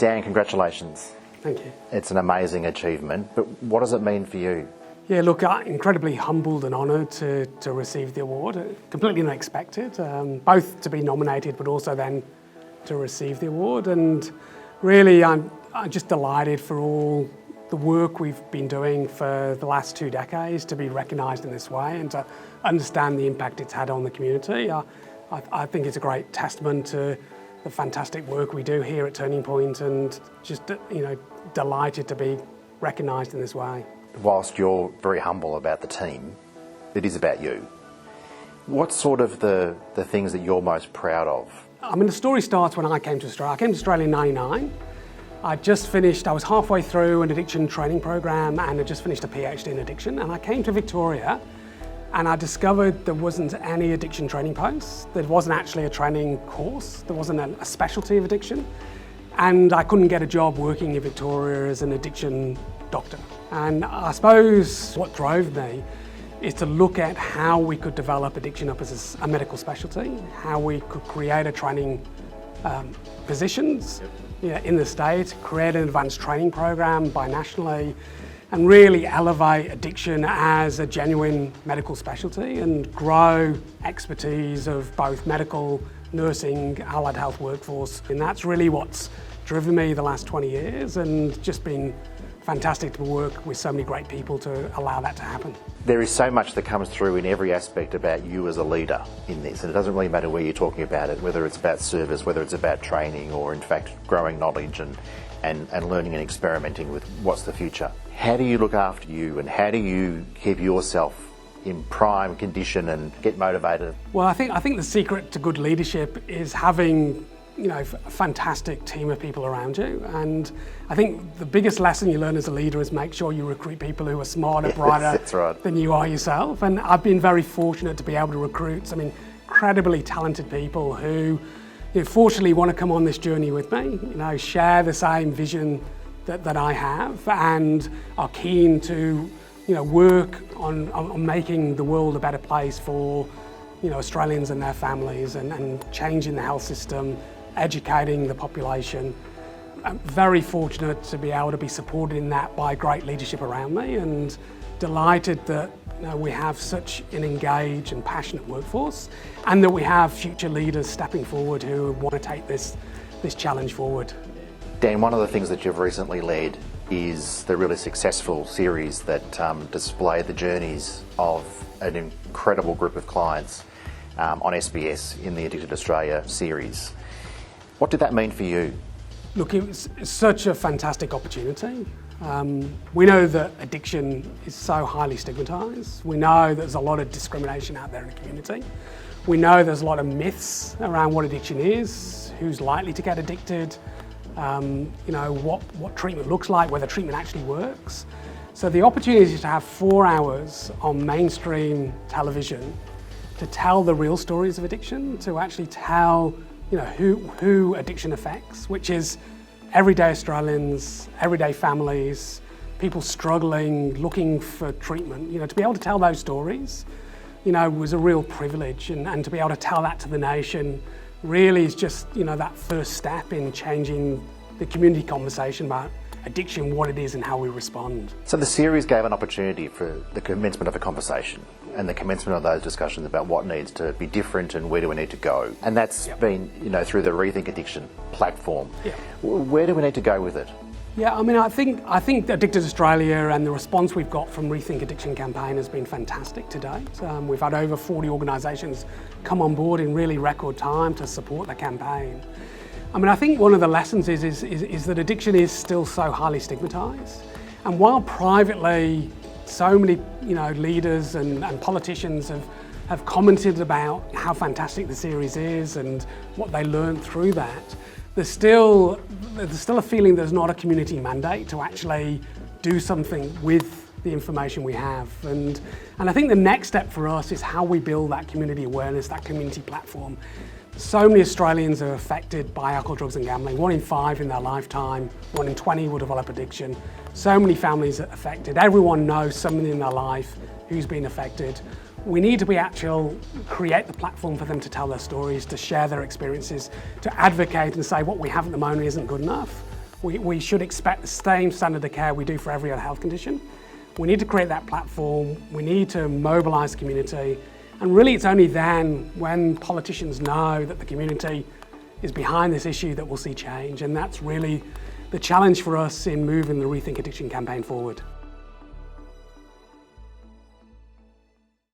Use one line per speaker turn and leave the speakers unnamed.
Dan, congratulations.
Thank you.
It's an amazing achievement, but what does it mean for you?
Yeah, look, I'm incredibly humbled and honoured to receive the award. Completely unexpected, both to be nominated but also then to receive the award. And really, I'm just delighted for all the work we've been doing for the last 2 decades to be recognised in this way and to understand the impact it's had on the community. I think it's a great testament to the fantastic work we do here at Turning Point, and just, delighted to be recognised in this way.
Whilst you're very humble about the team, it is about you. What's sort of the things that you're most proud of?
I mean, the story starts when I came to Australia. I came to Australia in '99. I was halfway through an addiction training program and I just finished a PhD in addiction, and I came to Victoria and I discovered there wasn't any addiction training posts. There wasn't actually a training course. There wasn't a specialty of addiction. And I couldn't get a job working in Victoria as an addiction doctor. And I suppose what drove me is to look at how we could develop addiction up as a medical specialty, how we could create a training positions in the state, create an advanced training program binationally, and really elevate addiction as a genuine medical specialty and grow expertise of both medical, nursing, allied health workforce. And that's really what's driven me the last 20 years, and just been fantastic to work with so many great people to allow that to happen.
There is so much that comes through in every aspect about you as a leader in this, and it doesn't really matter where you're talking about it, whether it's about service, whether it's about training, or in fact growing knowledge and learning and experimenting with what's the future. How do you look after you, and how do you keep yourself in prime condition and get motivated?
Well, I think the secret to good leadership is having a fantastic team of people around you. And I think the biggest lesson you learn as a leader is make sure you recruit people who are smarter, brighter than you are yourself. And I've been very fortunate to be able to recruit some incredibly talented people who fortunately want to come on this journey with me, share the same vision that I have, and are keen to work on making the world a better place for Australians and their families, and changing the health system, educating the population. I'm very fortunate to be able to be supported in that by great leadership around me, and delighted that we have such an engaged and passionate workforce, and that we have future leaders stepping forward who want to take this challenge forward.
Dan, one of the things that you've recently led is the really successful series that display the journeys of an incredible group of clients on SBS in the Addicted Australia series. What did that mean for you?
Look, it was such a fantastic opportunity. We know that addiction is so highly stigmatised. We know there's a lot of discrimination out there in the community. We know there's a lot of myths around what addiction is, who's likely to get addicted, what treatment looks like, whether treatment actually works. So the opportunity to have 4 hours on mainstream television to tell the real stories of addiction, to actually tell who addiction affects, which is everyday Australians, everyday families, people struggling, looking for treatment. To be able to tell those stories, was a real privilege, and to be able to tell that to the nation really is just, that first step in changing the community conversation about addiction, what it is and how we respond. So
the series gave an opportunity for the commencement of a conversation and the commencement of those discussions about what needs to be different and where do we need to go. And that's been, through the Rethink Addiction platform. Where do we need to go with it?
Yeah, I think Addicted Australia and the response we've got from Rethink Addiction campaign has been fantastic to date. We've had over 40 organisations come on board in really record time to support the campaign. I think one of the lessons is that addiction is still so highly stigmatised. And while privately so many leaders and politicians have commented about how fantastic the series is and what they learned through that, there's still a feeling there's not a community mandate to actually do something with the information we have. And I think the next step for us is how we build that community awareness, that community platform. So many Australians are affected by alcohol, drugs and gambling. 1 in 5 in their lifetime, 1 in 20 will develop addiction. So many families are affected. Everyone knows someone in their life who's been affected. We need to create the platform for them to tell their stories, to share their experiences, to advocate and say what we have at the moment isn't good enough. we should expect the same standard of care we do for every other health condition. We need to create that platform, we need to mobilise the community, and really it's only then, when politicians know that the community is behind this issue, that we'll see change, and that's really the challenge for us in moving the Rethink Addiction campaign forward.